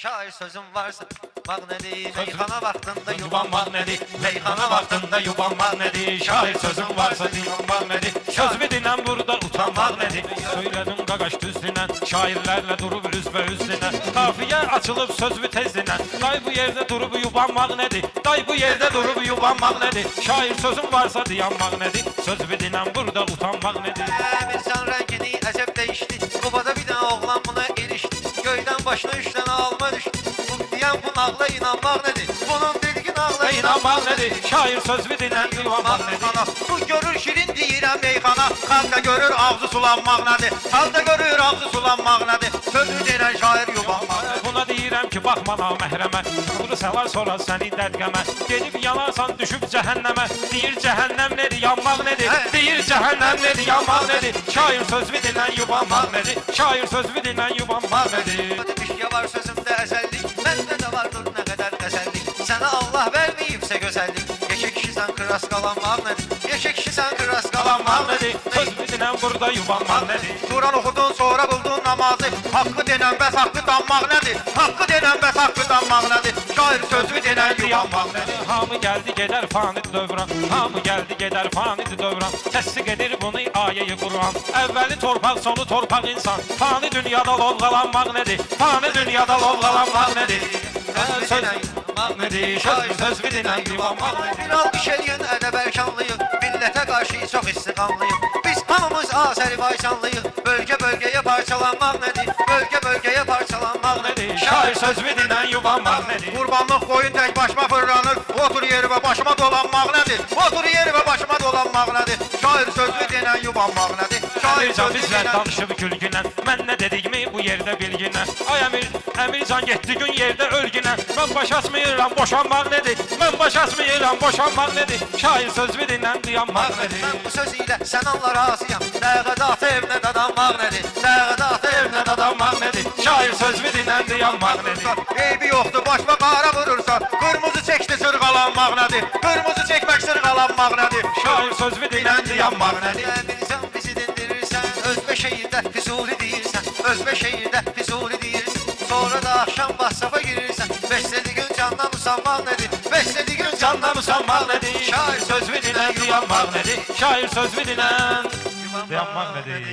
Şair sözüm varsa magnedi, meyxana vaxtında Yubanmaq nədir? Meyxana vaxtında yubanmaq nədir? Şair sözün varsa yubanmaq nədir? Söz bilinen burada utanmaq nədir? Söylədim qaqaş düzlünə, şairlərlə durub üzbə üzlünə. Kafiyə açılıb sözü tezdinə. Day bu yerdə durub yubanmaq nədir? Day bu yerdə durub yubanmaq nədir? Şair sözün varsa dayanmaq nədir? Söz bilinen burada utanmaq nədir? Emircan rəngini əcəb dəyişdi. Qubada bir dənə oğlan buna erişdi. Göydən başına 3 dənə alma düşdü. Bu deyən bu nağla inanmaq nədir? Bunun dediği nağla İnanmaq nədir? Şair söz bilinen yubanmaq nədir? Bu görür şirin deyirəm meyxana. Xalq da görür ağzı sulanmaq nədir? Xalq da görür ağzı sulanmaq nədir? Sözü deyən şair yubanmaq nədir? Buna deyirəm ki, baxma naməhrəmə. Bunu səlar sonra səni dədqəmə. Gedib yalarsan düşüb cəhənnəmə. Deyir cəhənnəm nədir, yanmaq nədir? Deyir cəhənnəm nədir, yanmaq nədir? Şair söz bilinen yubanmaq nədir? Şair söz bilinen yubanmaq nədir? Demiş var sözümdə əzəllik. Məndə də vardır nə qədər qəzəllik. Sənə Allah verməyibsə gözəllik. Yeşə kişisən kıras qalanmaq nədir? Yeşə kişisən kıras qalanmaq nədir? Söz bilinen burada yubanmaq nədir? Quran oxudun sonra buldun namazı. Haqqı denən bəs haqqı danmaq nədir? Haqqı denən bəs haqqı danmaq nədir? Şair sözü denən yubanmaq nədir? Hamı gəldi gedər fanidir dövran. Hamı gəldi gedər fanidir dövran. Təsdiq edir bunu ayeyi Quran. Əvvəli torpaq, sonu torpaq insan. Fani dünyada lovğalanmaq nədir? Fani dünyada lovğalanmaq nədir? Söz nədir? Söz bilinen yubanmaq nədir? Bir alqış eləyən ədəb-ərkanlıyıq. Millətə qarşı çox istiqamlıyıq. Biz hamımız Azərbaycanlıyıq. Bölgə-bölgəyə parçalanmaq nədir? Bölgə-bölgəyə parçalanmaq nədir? Şair söz bilinen yubanmaq nədir? Qurbanlıq qoyun tək başıma fırlanır. Otur yerimə başıma dolanmaq nədir? Otur yerimə başıma dolanmaq nədir? Şair sözü denən yubanmaq nədir? Şair Emircan sözü bizlər denən danışıb gülgünən. Mən nə dedikmi bu yerdə bilginən. Ay Emircan getdi gün yerdə ölgünən. Mən baş açmıyıram boşanmaq nədir? Mən baş açmıyıram boşanmaq nədir? Şair söz bilinen dayanmaq nədir? Mən bu söz ilə sən Allah razıyam. Dəğədat evlə dadanmaq nədir? Dəğədat evlə Dadanmaq nədir? Şair söz bilinen dayanmaq nədir? Eybi yoxdur, başma qara vurursan. Qırmızı çəkdi sırğalanmaq nədir? Qırmızı çəkmək sırğalanmaq nədir? Şair söz bilinen dayanmaq nədir? Emircan bizi dindirirsən, özbə şehirdə Füzuli deyirsən, özbə şehirdə Füzuli deyirsən. Sonra da axşam WhatsApp-a girirsən, bəslediğin candan usanmaq nədir? Bəslediğin Candan usanmaq nədir? Şair söz bilinen dayanmaq nədir? Şair söz bilinen dayanmaq nədir?